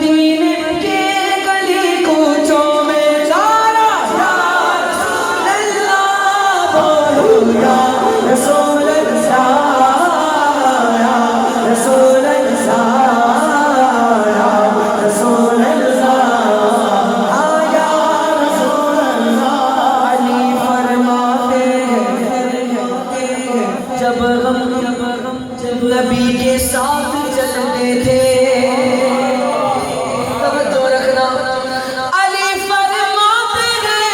मदीने के गली कूचों में सारा या रसूल अल्लाह बोलो या रसूल अल्लाह या रसूल अल्लाह या रसूल अल्लाह या रसूल अल्लाह। अली फरमाते हैं जब नबी के साथ चलते थे, तवज्जो रखना, अली फरमाते हैं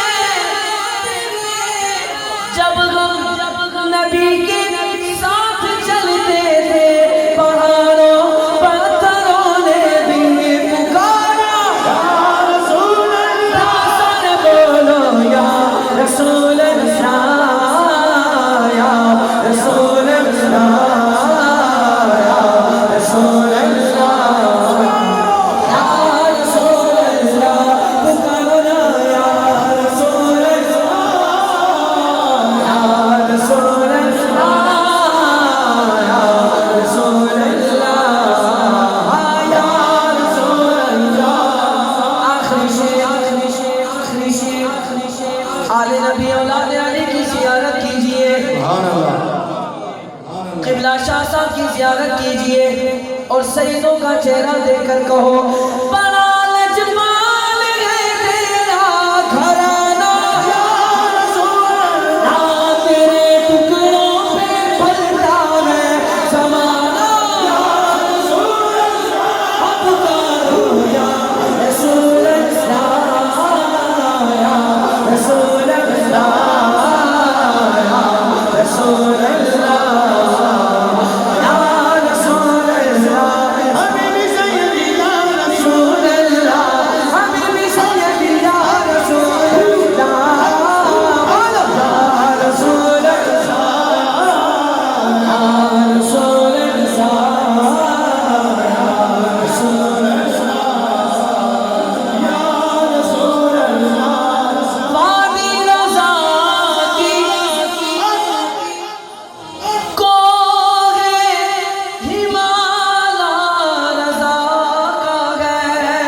जब नबी के साथ चलते थे, पहाड़ों पत्थरों ने भी पुकारा या रसूल अल्लाह। बोलो या रसूल अल्लाह या रसूल अल्लाह या रसूल अल्लाह या रसूल अल्लाह। पुकारो ना या रसूल अल्लाह या रसूल अल्लाह या रसूल अल्लाह या रसूल अल्लाह। आखिरी शेर आले नबी औलाद अली की ज़ियारत कीजिए, क़िबला शाह साहब की ज़ियारत कीजिए और सईदों का चेहरा देखकर कहो बड़ा लजपाल है तेरा घराना या रसूल अल्लाह। तेरे टुकड़ों पे फलता है ज़माना या रसूल अल्लाह। पुकारो या रसूल अल्लाह या रसूल अल्लाह या रसूल अल्लाह या रसूल अल्लाह। हबीबी सय्यदी या रसूल अल्लाह, हबीबी सय्यदी या रसूल अल्लाह। बोलो या रसूल अल्लाह या रसूल अल्लाह या रसूल अल्लाह या रसूल अल्लाह। वादी रज़ा की कोहे हिमाला रज़ा का है,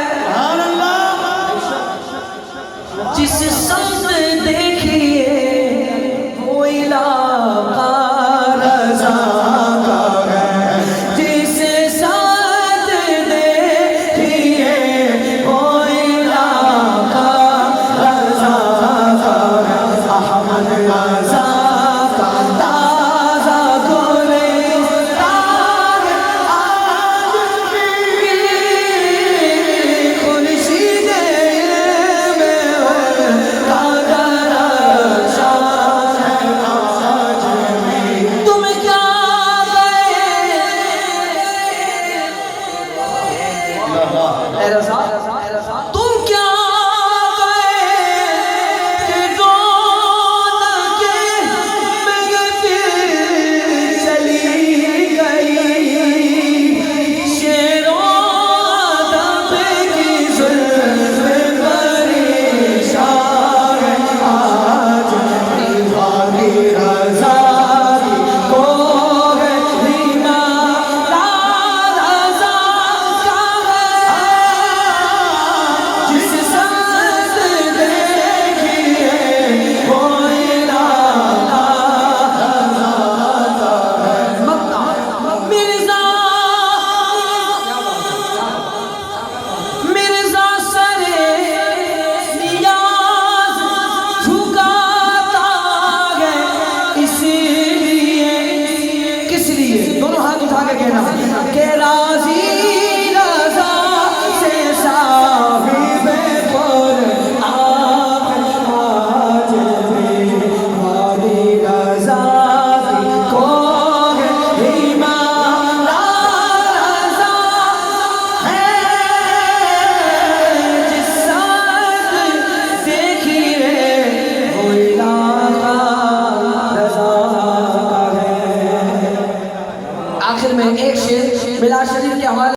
जिस संग देखिए वो इलाका रज़ा का है, जिस संग देखिए वो इलाका रज़ा का है। अहमद रज़ा का ताज़ा गुलिस्तान आज भी खुर्शीद इल्म ताज़ा शान है आज भी। तुम क्या गए रज़ा, तुम क्या गए कि रौनक़े महफ़िल चली गई। शेरों अदब की ज़ुल्फ़ परेशान है आज भी। वादी रज़ा की कोहे हिमाला रज़ा का है, जिस संग देखिए वो इलाका रज़ा का है। मिर्ज़ा मिर्ज़ा सरे नियाज़ झुकाता है, इसीलिए किस लिए, दोनों हाथ उठा के कहना के राज़ी रज़ा से साहिबे पर आप आज भी। वादी रज़ा की कोहे हिमाला रज़ा है, जिस संग देखिए वो इलाका रज़ा का है। आखिर में एक शेर मिलाद शरीफ के हवाले